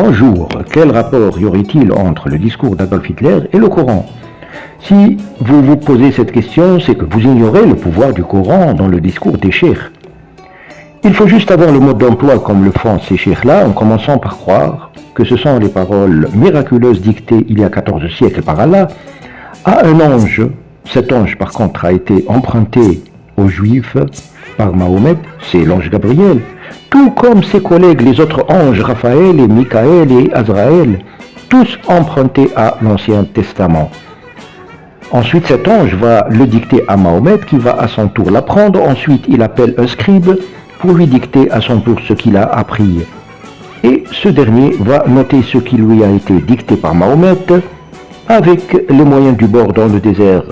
Bonjour, quel rapport y aurait-il entre le discours d'Adolf Hitler et le Coran? Si vous vous posez cette question, c'est que vous ignorez le pouvoir du Coran dans le discours des cheikhs. Il faut juste avoir le mode d'emploi comme le font ces cheikhs-là, en commençant par croire que ce sont les paroles miraculeuses dictées il y a 14 siècles par Allah à un ange. Cet ange, par contre, a été emprunté aux Juifs par Mahomet, c'est l'ange Gabriel, tout comme ses collègues, les autres anges, Raphaël et Michaël et Azraël, tous empruntés à l'Ancien Testament. Ensuite, cet ange va le dicter à Mahomet, qui va à son tour l'apprendre. Ensuite, il appelle un scribe pour lui dicter à son tour ce qu'il a appris. Et ce dernier va noter ce qui lui a été dicté par Mahomet avec les moyens du bord dans le désert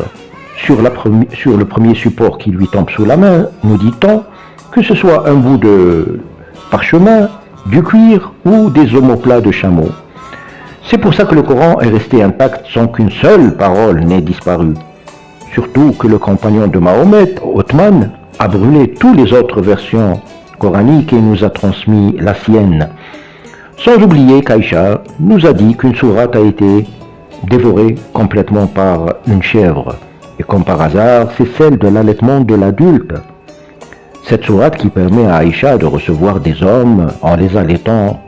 sur le premier support qui lui tombe sous la main, nous dit-on, que ce soit un bout de parchemin, du cuir ou des omoplats de chameau. C'est pour ça que le Coran est resté intact sans qu'une seule parole n'ait disparu. Surtout que le compagnon de Mahomet, Othman, a brûlé toutes les autres versions coraniques et nous a transmis la sienne. Sans oublier qu'Aïcha nous a dit qu'une sourate a été dévorée complètement par une chèvre. Et comme par hasard, c'est celle de l'allaitement de l'adulte. Cette sourate qui permet à Aïcha de recevoir des hommes en les allaitant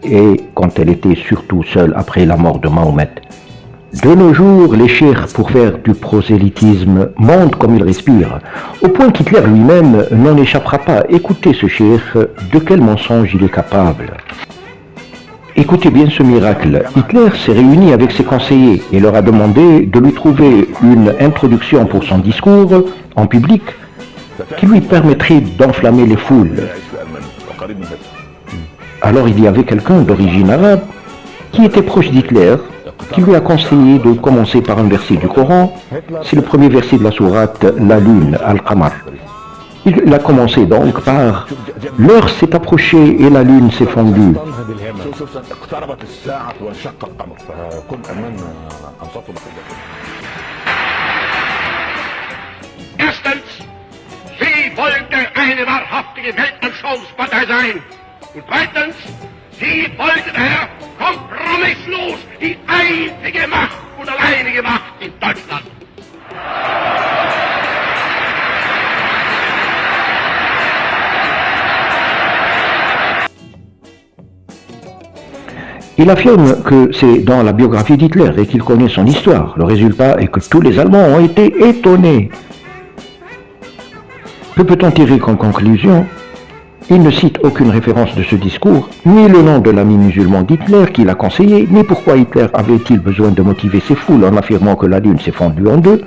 et quand elle était surtout seule après la mort de Mahomet. De nos jours, les cheikhs, pour faire du prosélytisme, montent comme ils respirent, au point qu'Hitler lui-même n'en échappera pas. Écoutez ce cheikh, de quel mensonge il est capable. Écoutez bien ce miracle. Hitler s'est réuni avec ses conseillers et leur a demandé de lui trouver une introduction pour son discours en public qui lui permettrait d'enflammer les foules. Alors il y avait quelqu'un d'origine arabe qui était proche d'Hitler, qui lui a conseillé de commencer par un verset du Coran. C'est le premier verset de la sourate La Lune, Al-Qamar. Il a commencé donc par « L'heure s'est approchée et la lune s'est fondue ». Erstens, sie wollte eine wahrhaftige Weltanschauungspartei sein. Und zweitens, sie wollte daher kompromisslos die einzige Macht und alleinige Macht in Deutschland. Il affirme que c'est dans la biographie d'Hitler et qu'il connaît son histoire. Le résultat est que tous les Allemands ont été étonnés. Que peut-on tirer comme conclusion? Il ne cite aucune référence de ce discours, ni le nom de l'ami musulman d'Hitler qui l'a conseillé, ni pourquoi Hitler avait-il besoin de motiver ses foules en affirmant que la lune s'est fondue en deux.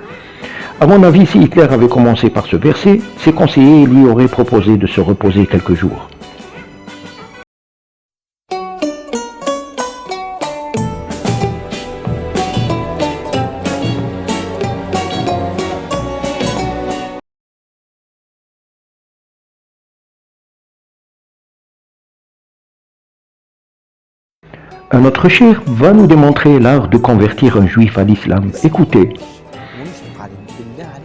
À mon avis, si Hitler avait commencé par ce verset, ses conseillers lui auraient proposé de se reposer quelques jours. Un autre cheikh va nous démontrer l'art de convertir un juif à l'islam. Écoutez.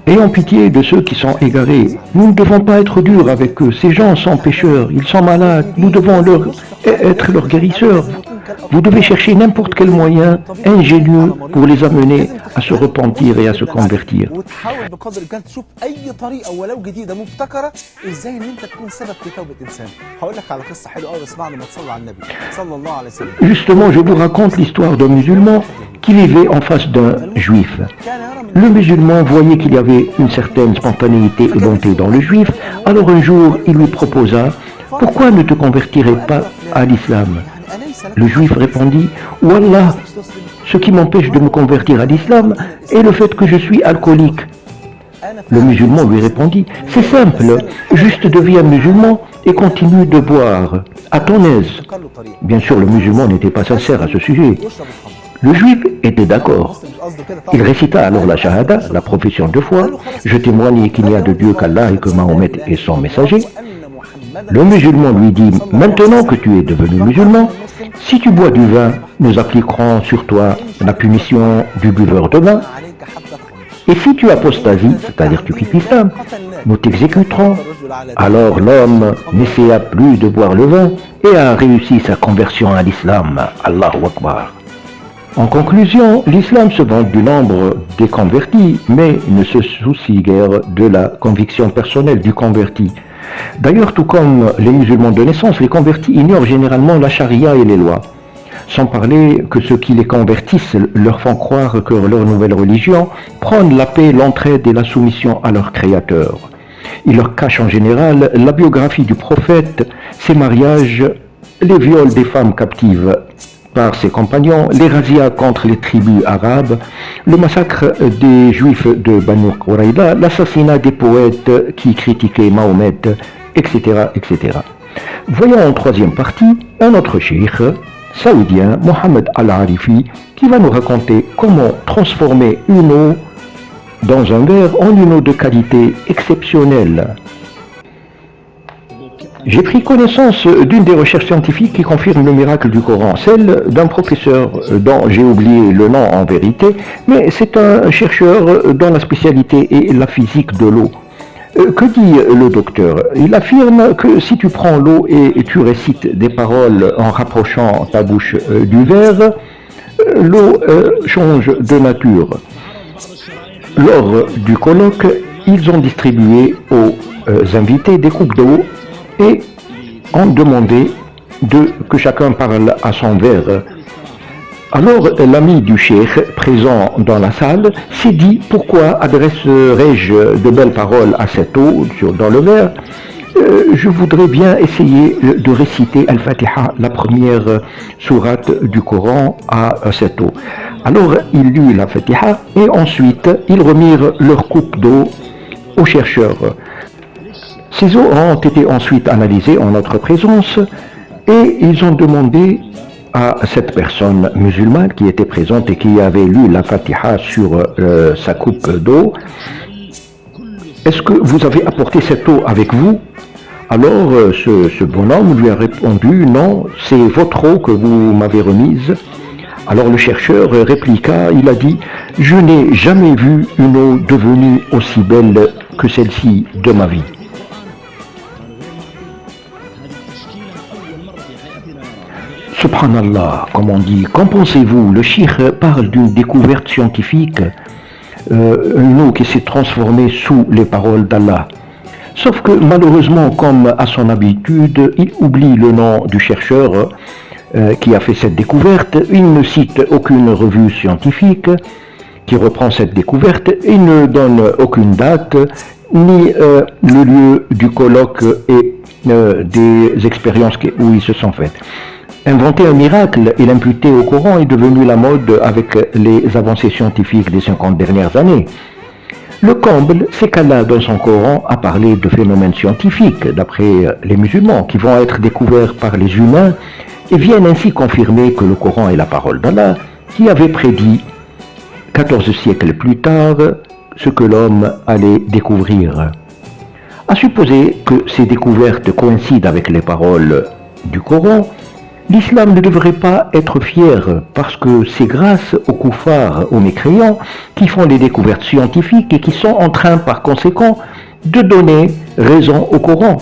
Ayons pitié de ceux qui sont égarés. Nous ne devons pas être durs avec eux. Ces gens sont pécheurs, ils sont malades. Nous devons être leurs guérisseurs. Vous devez chercher n'importe quel moyen ingénieux pour les amener à se repentir et à se convertir. Justement, je vous raconte l'histoire d'un musulman qui vivait en face d'un juif. Le musulman voyait qu'il y avait une certaine spontanéité et bonté dans le juif, alors un jour il lui proposa « Pourquoi ne te convertirais pas à l'islam ?» Le juif répondit « Wallah, ce qui m'empêche de me convertir à l'islam est le fait que je suis alcoolique. » Le musulman lui répondit « C'est simple, juste deviens musulman et continue de boire, à ton aise. » Bien sûr, le musulman n'était pas sincère à ce sujet. Le juif était d'accord. Il récita alors la shahada, la profession de foi. Je témoigne qu'il n'y a de Dieu qu'Allah et que Mahomet est son messager. Le musulman lui dit, maintenant que tu es devenu musulman, si tu bois du vin, nous appliquerons sur toi la punition du buveur de vin. Et si tu apostasies, c'est-à-dire tu quittes l'islam, nous t'exécuterons. Alors l'homme n'essaya plus de boire le vin et a réussi sa conversion à l'islam. Allahu Akbar. En conclusion, l'islam se vante du nombre des convertis, mais ne se soucie guère de la conviction personnelle du converti. D'ailleurs, tout comme les musulmans de naissance, les convertis ignorent généralement la charia et les lois. Sans parler que ceux qui les convertissent leur font croire que leur nouvelle religion prône la paix, l'entraide et la soumission à leur créateur. Ils leur cachent en général la biographie du prophète, ses mariages, les viols des femmes captives par ses compagnons, les razzias contre les tribus arabes, le massacre des juifs de Banu Qurayza, l'assassinat des poètes qui critiquaient Mahomet, etc., etc. Voyons en troisième partie un autre cheikh saoudien, Mohamed Al-Arifi, qui va nous raconter comment transformer une eau dans un verre en une eau de qualité exceptionnelle. J'ai pris connaissance d'une des recherches scientifiques qui confirme le miracle du Coran, celle d'un professeur dont j'ai oublié le nom en vérité, mais c'est un chercheur dont la spécialité est la physique de l'eau. Que dit le docteur? Il affirme que si tu prends l'eau et tu récites des paroles en rapprochant ta bouche du verre, l'eau change de nature. Lors du colloque, ils ont distribué aux invités des coupes d'eau et ont demandé que chacun parle à son verre. Alors l'ami du cheikh présent dans la salle s'est dit: pourquoi adresserais-je de belles paroles à cette eau dans le verre? Je voudrais bien essayer de réciter Al-Fatiha, la première sourate du Coran, à cette eau. Alors il lut la Fatiha et ensuite ils remirent leur coupe d'eau aux chercheurs. Ces eaux ont été ensuite analysées en notre présence et ils ont demandé à cette personne musulmane qui était présente et qui avait lu la Fatiha sur sa coupe d'eau: est-ce que vous avez apporté cette eau avec vous? Alors ce bonhomme lui a répondu: non, c'est votre eau que vous m'avez remise. Alors le chercheur répliqua, il a dit: je n'ai jamais vu une eau devenue aussi belle que celle-ci de ma vie. Subhanallah, comme on dit. Qu'en pensez-vous? Le cheikh parle d'une découverte scientifique, une eau qui s'est transformée sous les paroles d'Allah. Sauf que malheureusement, comme à son habitude, il oublie le nom du chercheur qui a fait cette découverte. Il ne cite aucune revue scientifique qui reprend cette découverte. Il ne donne aucune date, ni le lieu du colloque et des expériences où ils se sont faites. Inventer un miracle et l'imputer au Coran est devenu la mode avec les avancées scientifiques des 50 dernières années. Le comble, c'est qu'Allah, dans son Coran, a parlé de phénomènes scientifiques, d'après les musulmans, qui vont être découverts par les humains et viennent ainsi confirmer que le Coran est la parole d'Allah, qui avait prédit 14 siècles plus tard ce que l'homme allait découvrir. À supposer que ces découvertes coïncident avec les paroles du Coran, l'islam ne devrait pas être fier parce que c'est grâce aux koufars, aux mécréants, qui font les découvertes scientifiques et qui sont en train par conséquent de donner raison au Coran,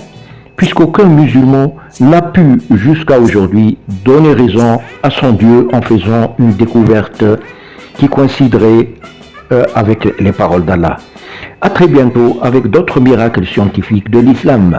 puisqu'aucun musulman n'a pu jusqu'à aujourd'hui donner raison à son Dieu en faisant une découverte qui coïnciderait avec les paroles d'Allah. À très bientôt avec d'autres miracles scientifiques de l'islam.